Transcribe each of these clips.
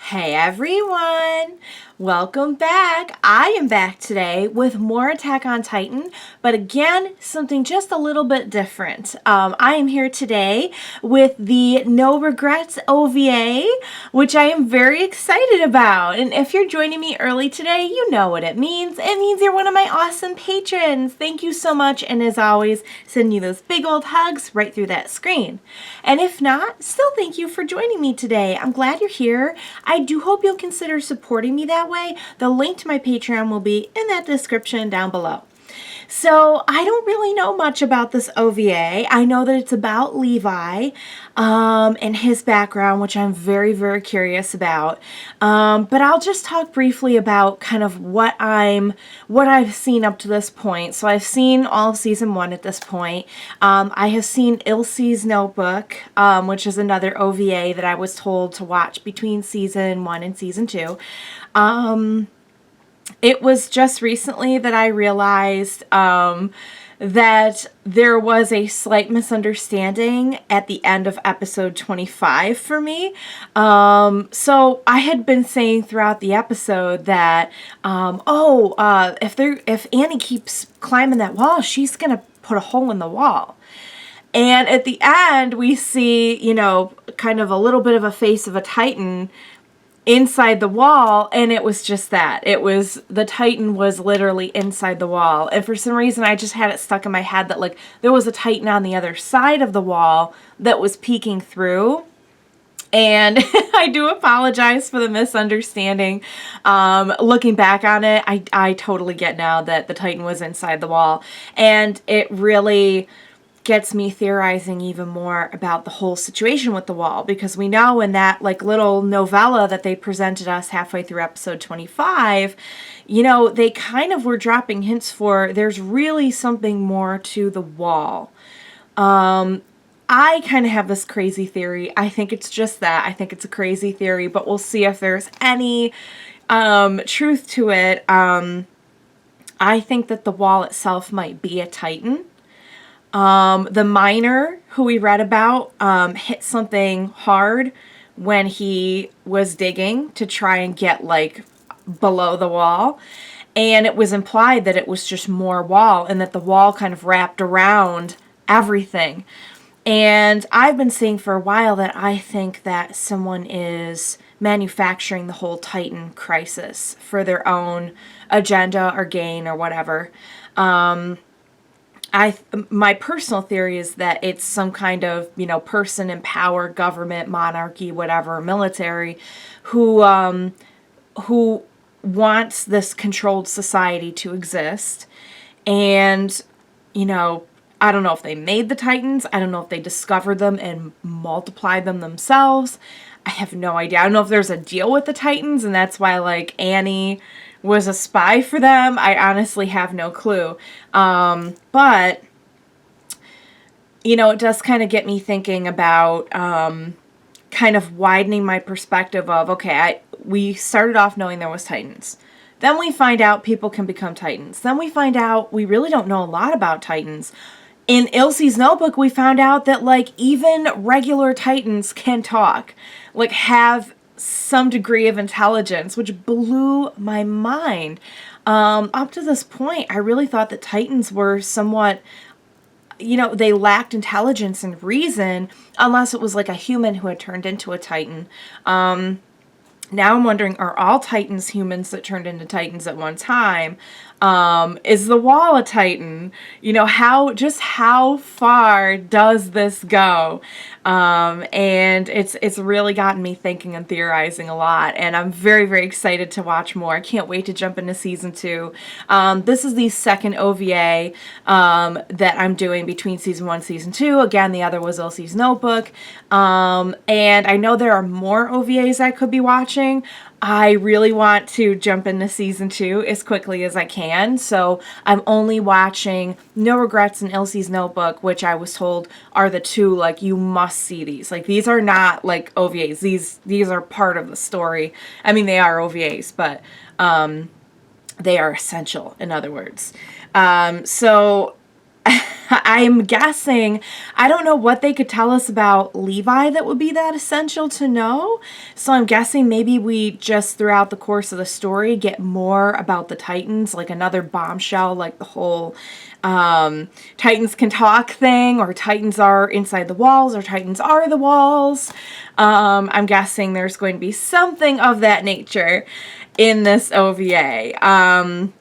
Hey everyone! Welcome back. I am back today with more Attack on Titan, but again, something just a little bit different. I am here today with the No Regrets OVA, which I am very excited about. And if you're joining me early today, you know what it means. It means you're one of my awesome patrons. Thank you so much, and as always, sending you those big old hugs right through that screen. And if not, still thank you for joining me today. I'm glad you're here. I do hope you'll consider supporting me that way. The link to my Patreon will be in that description down below. So I don't really know much about this OVA. I know that it's about Levi and his background, which I'm very, very curious about. But I'll just talk briefly about kind of what I've seen up to this point. So I've seen all of season 1 at this point. I have seen Ilse's Notebook, which is another OVA that I was told to watch between season 1 and season 2. It was just recently that I realized that there was a slight misunderstanding at the end of episode 25 for me. So I had been saying throughout the episode that, if Annie keeps climbing that wall, she's going to put a hole in the wall. And at the end, we see, kind of a little bit of a face of a Titan inside the wall, and it was just that. The Titan was literally inside the wall. And for some reason, I just had it stuck in my head that, there was a Titan on the other side of the wall that was peeking through. And I do apologize for the misunderstanding. Looking back on it, I totally get now that the Titan was inside the wall. And it really gets me theorizing even more about the whole situation with the wall, because we know in that little novella that they presented us halfway through episode 25, they kind of were dropping hints for there's really something more to the wall. I kind of have this crazy theory. I think it's just that. I think it's a crazy theory, but we'll see if there's any truth to it. I think that the wall itself might be a Titan. The miner who we read about hit something hard when he was digging to try and get below the wall, and it was implied that it was just more wall and that the wall kind of wrapped around everything. And I've been saying for a while that I think that someone is manufacturing the whole Titan crisis for their own agenda or gain or whatever. My personal theory is that it's some kind of, person in power, government, monarchy, whatever, military, who wants this controlled society to exist. And, I don't know if they made the Titans. I don't know if they discovered them and multiplied them themselves. I have no idea. I don't know if there's a deal with the Titans and that's why, Annie was a spy for them. I honestly have no clue. But, it does kind of get me thinking about kind of widening my perspective of, okay, we started off knowing there was Titans. Then we find out people can become Titans. Then we find out we really don't know a lot about Titans. In Ilse's Notebook, we found out that, even regular Titans can talk. Have some degree of intelligence, which blew my mind. Up to this point, I really thought that Titans were somewhat, they lacked intelligence and reason, unless it was a human who had turned into a Titan. Now I'm wondering, are all Titans humans that turned into Titans at one time? Is the wall a Titan? How far does this go? And it's really gotten me thinking and theorizing a lot, and I'm very, very excited to watch more. I can't wait to jump into season 2. This is the second OVA that I'm doing between season 1 and season 2. Again, the other was Ilse's Notebook. And I know there are more OVAs I could be watching. I really want to jump into season 2 as quickly as I can, so I'm only watching No Regrets and Ilse's Notebook, which I was told are the two, you must see these. These are not, OVAs. These are part of the story. I mean, they are OVAs, but they are essential, in other words. So I'm guessing, I don't know what they could tell us about Levi that would be that essential to know. So I'm guessing maybe we just throughout the course of the story get more about the Titans, like another bombshell, like the whole Titans can talk thing, or Titans are inside the walls, or Titans are the walls. I'm guessing there's going to be something of that nature in this OVA.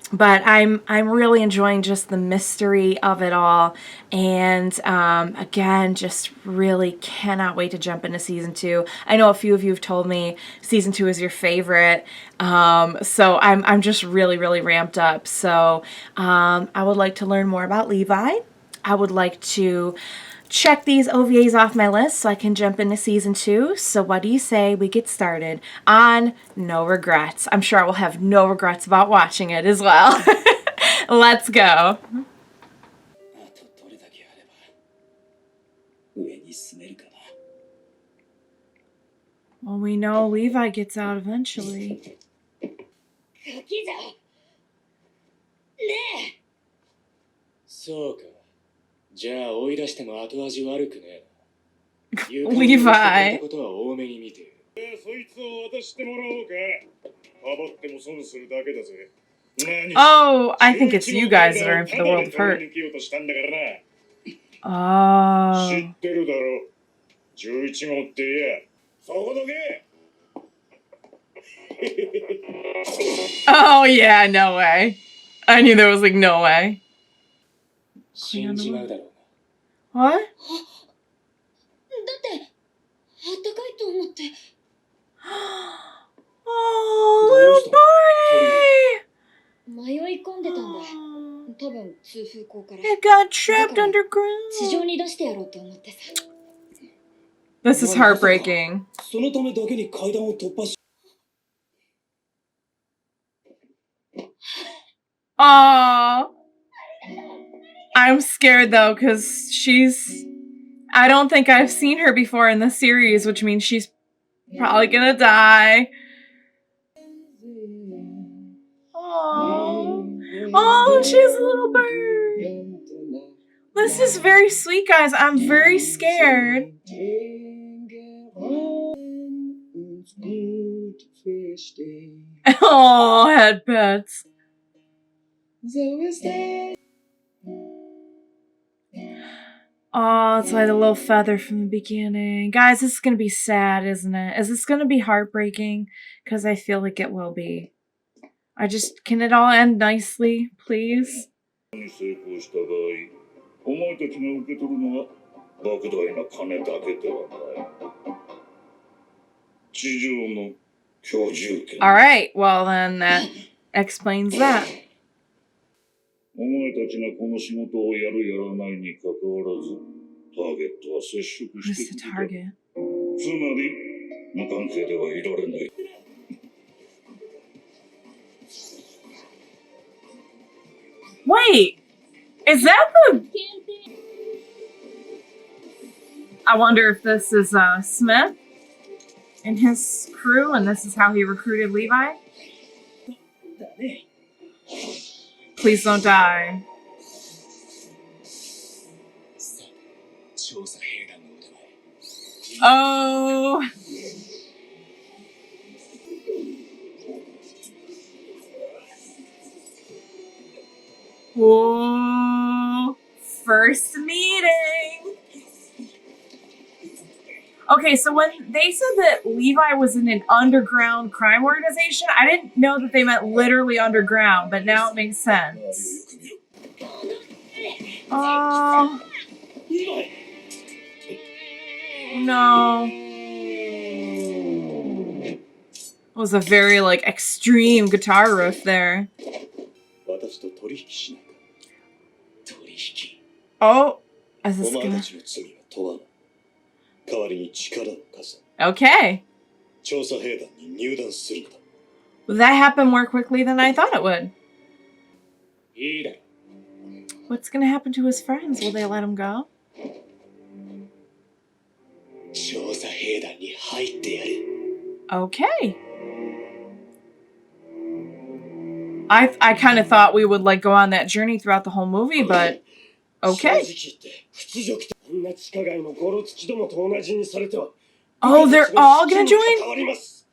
But I'm really enjoying just the mystery of it all, and again, just really cannot wait to jump into season 2. I know a few of you have told me season 2 is your favorite, so I'm just really ramped up. So I would like to learn more about Levi. I would like to check these OVAs off my list so I can jump into season 2. So what do you say we get started on No Regrets? I'm sure I will have no regrets about watching it as well. Let's go. Well, we know Levi gets out eventually. Levi. Oh, I think it's you guys that are in for the world of hurt. Oh. Oh, yeah, no way. I knew there was like no way. What? Oh, little Barney! It got trapped underground. This is heartbreaking. Aww. I'm scared though, because I don't think I've seen her before in the series, which means she's probably gonna die. Oh, oh, she's a little bird. This is very sweet, guys. I'm very scared. Oh, head pets. Oh, it's like a little feather from the beginning. Guys, this is going to be sad, isn't it? Is this going to be heartbreaking? Because I feel like it will be. Can it all end nicely, please? Alright, well then that explains that. Who's the target? Wait! Is that the... I wonder if this is Smith and his crew, and this is how he recruited Levi? Please don't die. Oh! Whoa! First meeting! Okay, so when they said that Levi was in an underground crime organization, I didn't know that they meant literally underground, but now it makes sense. Oh. No. It was a very, like, extreme guitar riff there. Oh. Is this gonna... Okay. Well, that happened more quickly than I thought it would. What's gonna happen to his friends? Will they let him go? Okay. I kind of thought we would like go on that journey throughout the whole movie, but Okay. Oh, they're all gonna join? Oh, is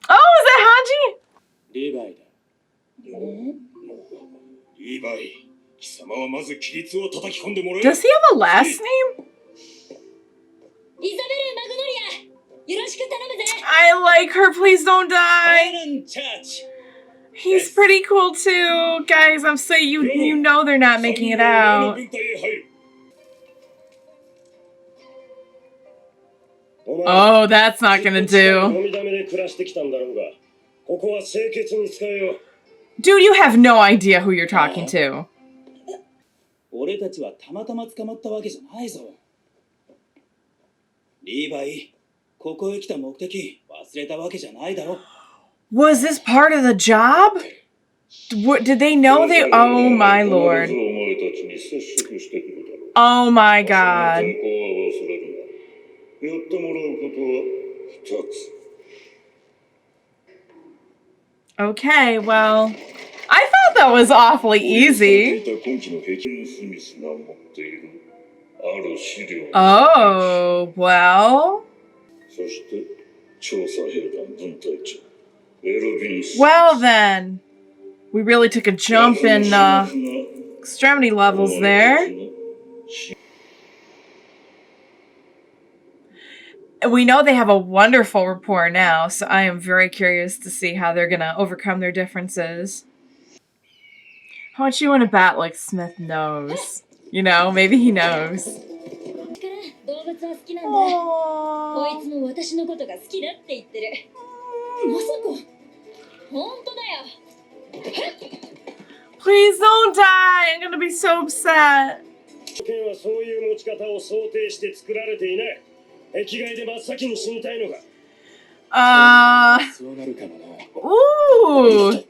that Hanji? Does he have a last name? I like her. Please don't die. He's pretty cool too, guys. I'm saying you know they're not making it out. Oh, that's not gonna do. Dude, you have no idea who you're talking to. Was this part of the job? Did they know they... Oh, my lord. Oh, my god. Okay, well... I thought that was awfully easy. Oh, well... Well then, we really took a jump in extremity levels there. We know they have a wonderful rapport now, so I am very curious to see how they're gonna overcome their differences. How much you want to bet like Smith knows? You know, maybe he knows. Please don't die! I'm gonna be so upset. Ooh.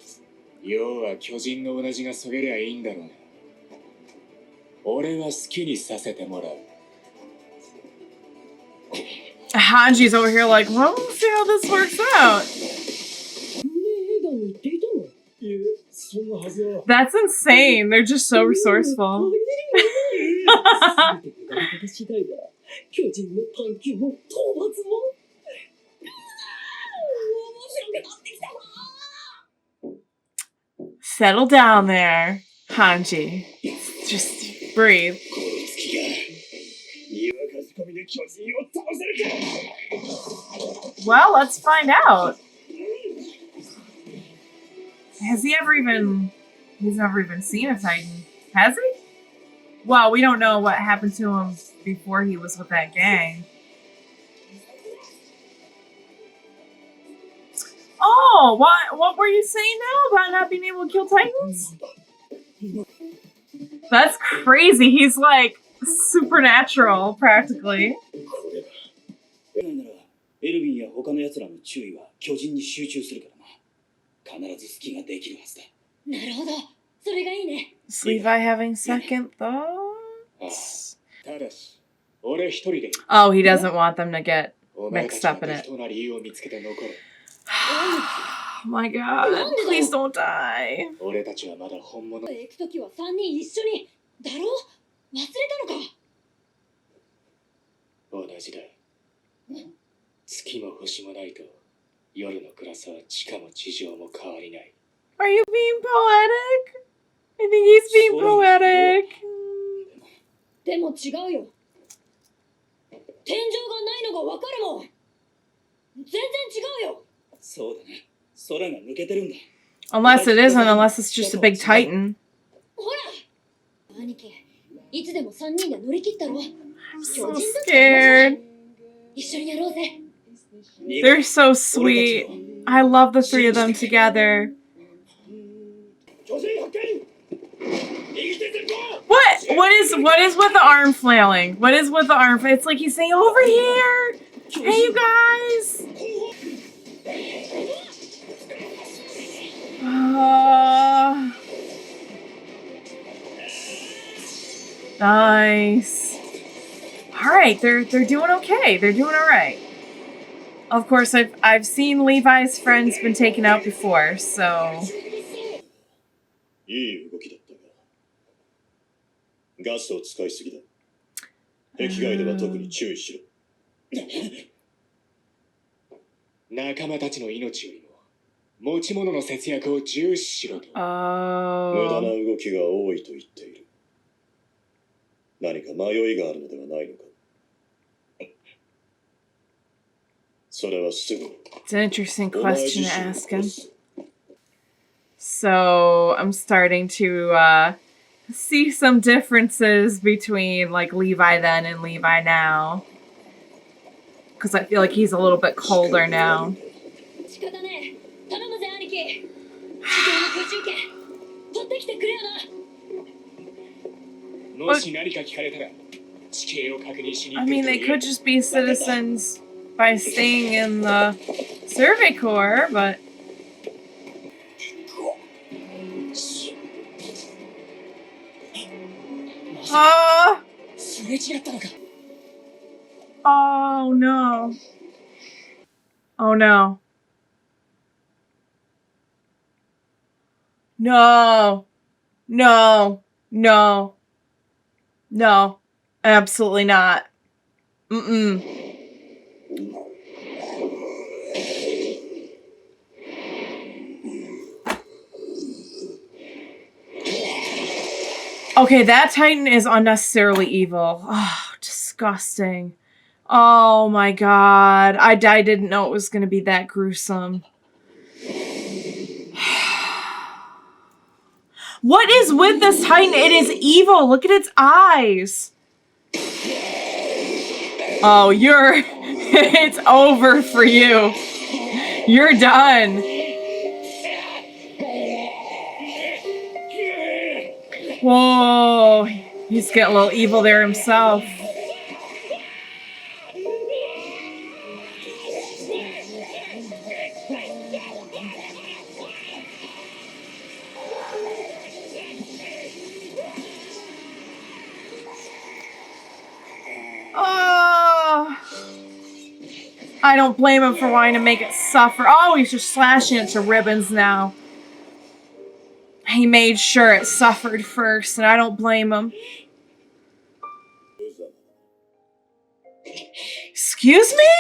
Hanji's over here like, well, let's see how this works out. That's insane. They're just so resourceful. Settle down there, Hanji. Just breathe. Well, let's find out. Has he ever even... He's never even seen a Titan. Has he? Well, we don't know what happened to him before he was with that gang. Oh, what were you saying now about not being able to kill Titans? That's crazy. He's like supernatural, practically. Is Levi having second thoughts? Oh, he doesn't want them to get mixed up in it. Oh my god, please don't die. Are you being poetic? I think he's being poetic. Unless it isn't, unless it's just a big Titan. I'm so scared. They're so sweet. I love the three of them together. What is with the arm flailing? What is with the arm? It's like he's saying, over here! Hey, you guys! Nice. Alright, they're doing okay. They're doing alright. Of course, I've seen Levi's friends been taken out before, so... ガスを使いすぎだ。壁外では特に注意しろ。仲間たちの命よりも持ち物の節約を重視しろと。無駄な動きが多いと言っている。何か迷いがあるのではないのか。それはすぐ。It's an interesting question to ask him. So I'm starting to see some differences between like Levi then and Levi now. Because I feel like he's a little bit colder now. I mean, they could just be citizens by staying in the Survey Corps, but... Oh no. Oh no. No. No. No. No. Absolutely not. Mm-mm. Okay, that Titan is unnecessarily evil. Oh, disgusting. Oh my god. I didn't know it was going to be that gruesome. What is with this Titan? It is evil. Look at its eyes. Oh, it's over for you. You're done. Whoa. He's getting a little evil there himself. I don't blame him for wanting to make it suffer. Oh, he's just slashing it to ribbons now. He made sure it suffered first, and I don't blame him. Excuse me?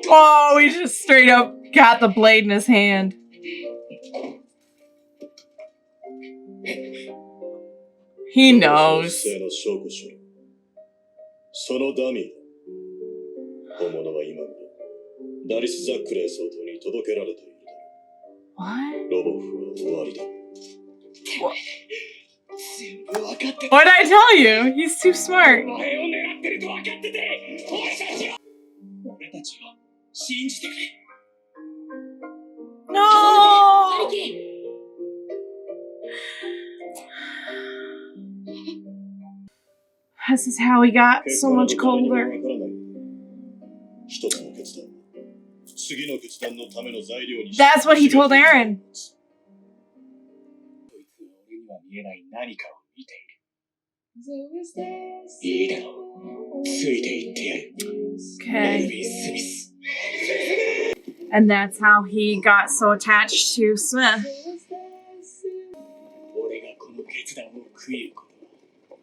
Oh, he just straight up got the blade in his hand. He knows. What? What did I tell you? He's too smart. No! This is how he got so much colder. That's what he told Eren. Okay. And that's how he got so attached to Smith.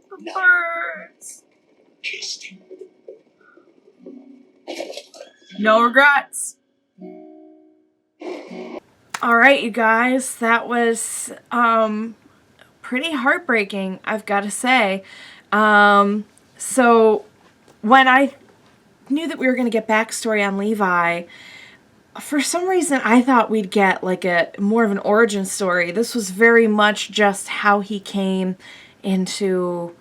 The birds. No regrets. Alright, you guys, that was pretty heartbreaking, I've got to say. So when I knew that we were going to get backstory on Levi, for some reason I thought we'd get like more of an origin story. This was very much just how he came into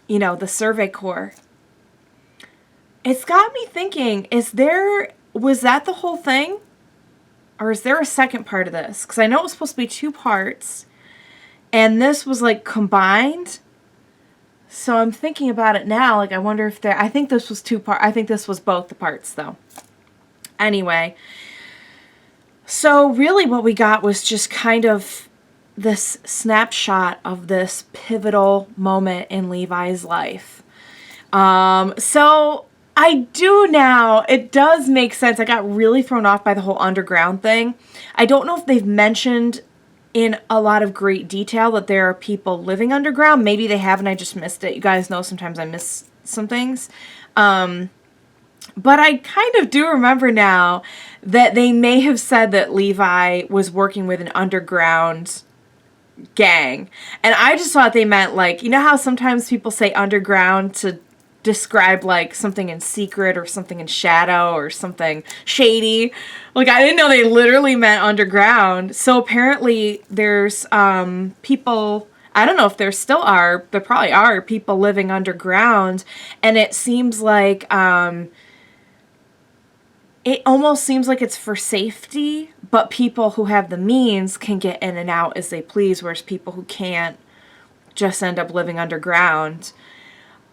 you know, the Survey Corps. It's got me thinking, was that the whole thing? Or is there a second part of this? Because I know it was supposed to be 2 parts. And this was like combined. So I'm thinking about it now. Like, I wonder if I think this was 2 parts. I think this was both the parts though. Anyway. So really what we got was just kind of this snapshot of this pivotal moment in Levi's life. So I do now. It does make sense. I got really thrown off by the whole underground thing. I don't know if they've mentioned in a lot of great detail that there are people living underground. Maybe they have and I just missed it. You guys know sometimes I miss some things. But I kind of do remember now that they may have said that Levi was working with an underground gang. And I just thought they meant, like, you know how sometimes people say underground to describe, like, something in secret or something in shadow or something shady? Like, I didn't know they literally meant underground. So apparently there's people... I don't know if there still are. There probably are people living underground. And it seems like... it almost seems like it's for safety, but people who have the means can get in and out as they please, whereas people who can't just end up living underground.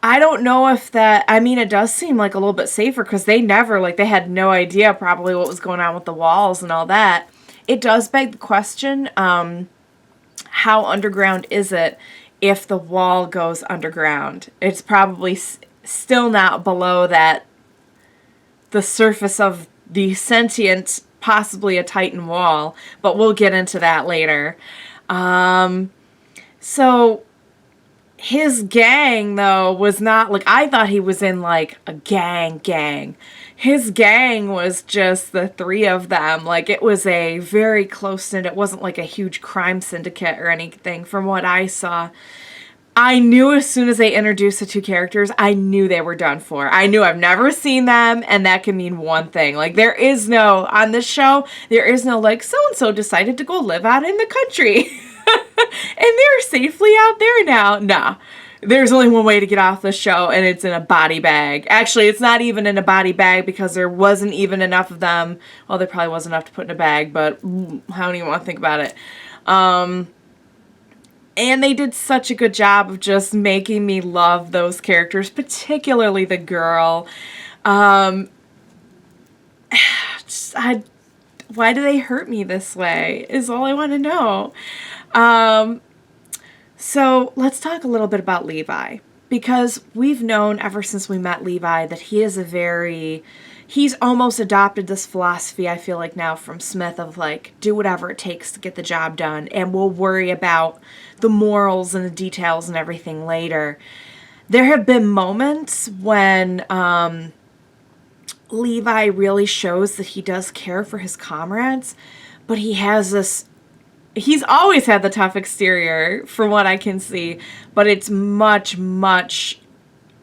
I don't know if that... I mean, it does seem like a little bit safer because they never... Like, they had no idea probably what was going on with the walls and all that. It does beg the question, how underground is it if the wall goes underground? It's probably still not below that... the surface of the sentient, possibly a Titan wall, but we'll get into that later. So his gang, though, was not, like, I thought he was in, like, a gang. His gang was just the three of them. Like, it was a very close-knit, it wasn't like a huge crime syndicate or anything from what I saw. I knew as soon as they introduced the two characters, I knew they were done for. I knew I've never seen them, and that can mean one thing. Like, there is no, on this show, there is no, like, so-and-so decided to go live out in the country. And they're safely out there now. Nah. There's only one way to get off the show, and it's in a body bag. Actually, it's not even in a body bag because there wasn't even enough of them. Well, there probably wasn't enough to put in a bag, but I don't even want to think about it. And they did such a good job of just making me love those characters, particularly the girl. Why do they hurt me this way is all I want to know. So let's talk a little bit about Levi. Because we've known ever since we met Levi that he is he's almost adopted this philosophy, I feel like now, from Smith of, like, do whatever it takes to get the job done, and we'll worry about the morals and the details and everything later. There have been moments when Levi really shows that he does care for his comrades, but he has this... He's always had the tough exterior, from what I can see, but it's much, much...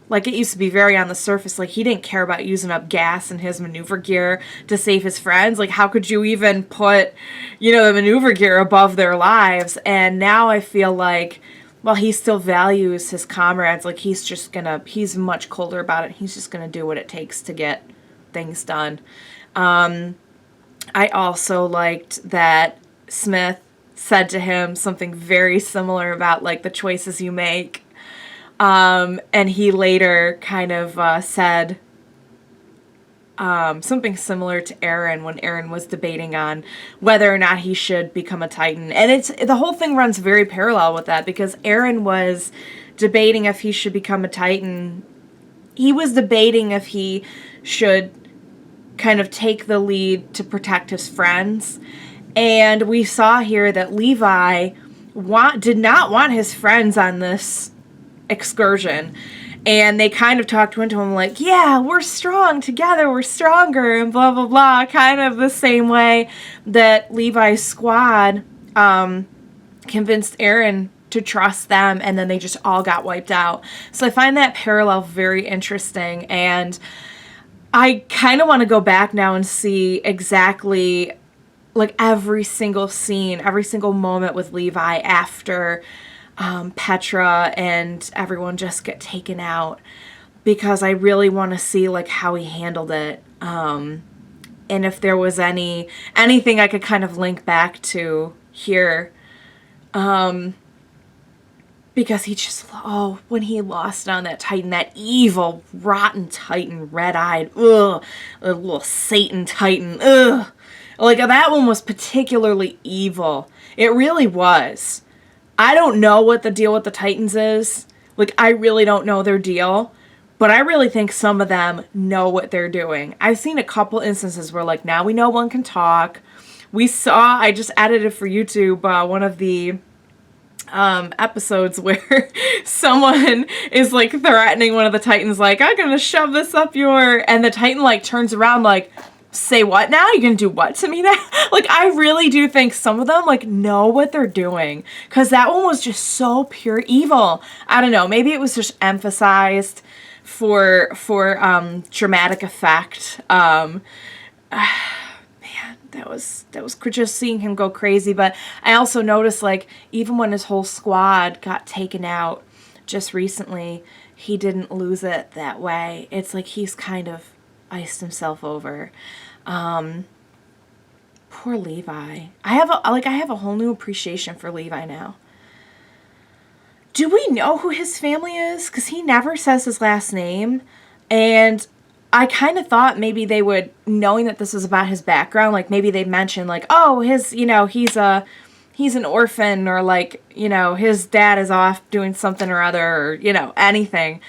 Like, it used to be very on the surface. Like, he didn't care about using up gas in his maneuver gear to save his friends. Like, how could you even put, you know, the maneuver gear above their lives? And now I feel like, while he still values his comrades, like, he's much colder about it. He's just gonna do what it takes to get things done. I also liked that Smith said to him something very similar about, like, the choices you make. And he later kind of said something similar to Eren when Eren was debating on whether or not he should become a Titan. And the whole thing runs very parallel with that, because Eren was debating if he should become a Titan. He was debating if he should kind of take the lead to protect his friends. And we saw here that Levi did not want his friends on this excursion, and they kind of talked into him like, yeah, we're strong together, we're stronger, and blah blah blah, kind of the same way that Levi's squad convinced Eren to trust them, and then they just all got wiped out. So I find that parallel very interesting, and I kind of want to go back now and see exactly, like, every single scene, every single moment with Levi after Petra and everyone just get taken out, because I really want to see, like, how he handled it, and if there was anything I could kind of link back to here, because he just, when he lost on that Titan, that evil, rotten Titan, red-eyed, a little Satan Titan, like, that one was particularly evil. It really was. I don't know what the deal with the Titans is. Like, I really don't know their deal. But I really think some of them know what they're doing. I've seen a couple instances where, like, now we know one can talk. I just edited for YouTube one of the episodes where someone is, like, threatening one of the Titans, like, I'm gonna shove this up your... And the Titan, like, turns around, like, say what now? You gonna do what to me now? Like, I really do think some of them, like, know what they're doing. Because that one was just so pure evil. I don't know. Maybe it was just emphasized for dramatic effect. Man, that was just seeing him go crazy. But I also noticed, like, even when his whole squad got taken out just recently, he didn't lose it that way. It's like he's kind of iced himself over. Poor Levi. I have a whole new appreciation for Levi now. Do we know who his family is? Because he never says his last name. And I kind of thought maybe they would, knowing that this is about his background, like maybe they'd mention, like, oh, he's an orphan, or, like, his dad is off doing something or other, or, anything.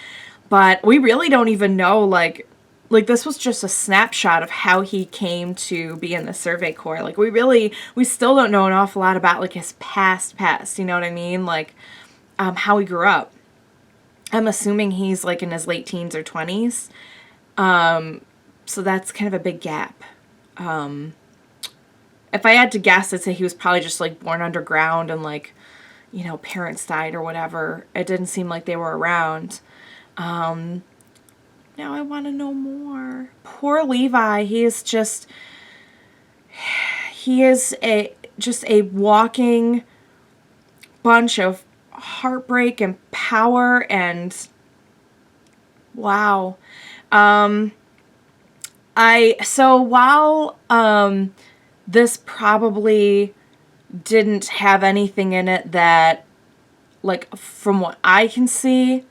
But we really don't even know, like this was just a snapshot of how he came to be in the Survey Corps. Like, we still don't know an awful lot about, like, his past, you know what I mean? Like, how he grew up. I'm assuming he's, like, in his late teens or 20s. So that's kind of a big gap. If I had to guess, I'd say he was probably just, like, born underground and, like, parents died or whatever. It didn't seem like they were around. Now I want to know more. Poor Levi. He is a walking bunch of heartbreak and power, and wow. So while this probably didn't have anything in it that, like, from what I can see,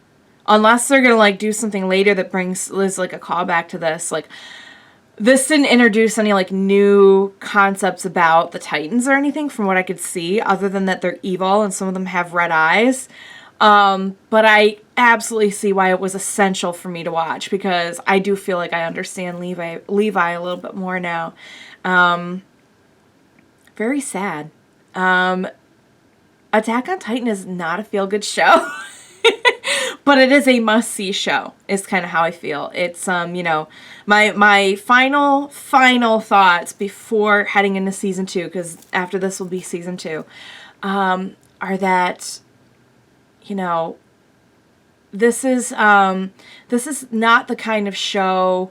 unless they're gonna, like, do something later that brings Liz, like, a callback to this, like, this didn't introduce any, like, new concepts about the Titans or anything from what I could see, other than that they're evil and some of them have red eyes. But I absolutely see why it was essential for me to watch, because I do feel like I understand Levi a little bit more now. Very sad. Attack on Titan is not a feel-good show. But it is a must-see show, is kind of how I feel. It's, my final thoughts before heading into season 2, because after this will be season 2, are that, this is not the kind of show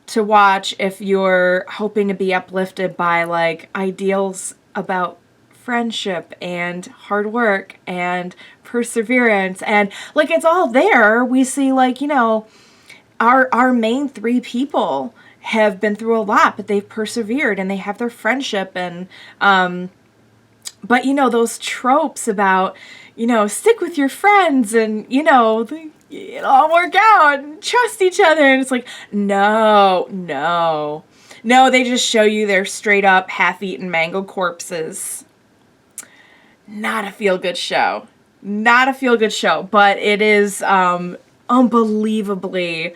to watch if you're hoping to be uplifted by, like, ideals about friendship and hard work and perseverance, and, like, it's all there. We see, like, our main 3 people have been through a lot, but they've persevered and they have their friendship, and but those tropes about stick with your friends and it'll all work out and trust each other, and it's like, no, they just show you their straight up half-eaten mangled corpses. Not a feel-good show. But it is unbelievably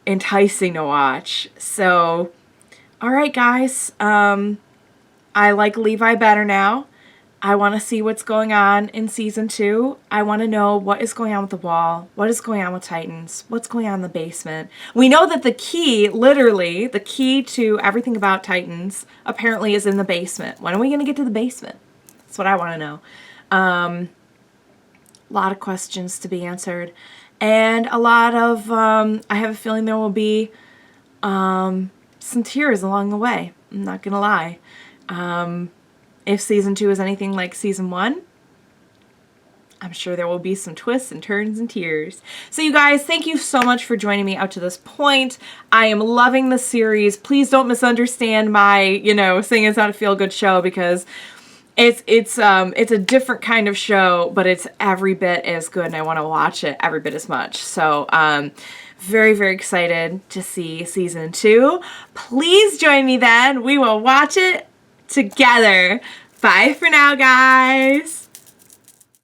enticing to watch. So, alright guys, I like Levi better now. I want to see what's going on in season 2. I want to know what is going on with the wall, what is going on with Titans, what's going on in the basement. We know that the key to everything about Titans apparently is in the basement. When are we going to get to the basement? That's what I want to know. A lot of questions to be answered, and a lot of, I have a feeling there will be some tears along the way. I'm not gonna lie. If season 2 is anything like season 1, I'm sure there will be some twists and turns and tears. So you guys, thank you so much for joining me up to this point. I am loving the series. Please don't misunderstand my, saying it's not a feel-good show, because it's a different kind of show, but it's every bit as good, and I want to watch it every bit as much. So, very, very excited to see season 2. Please join me then. We will watch it together. Bye for now, guys.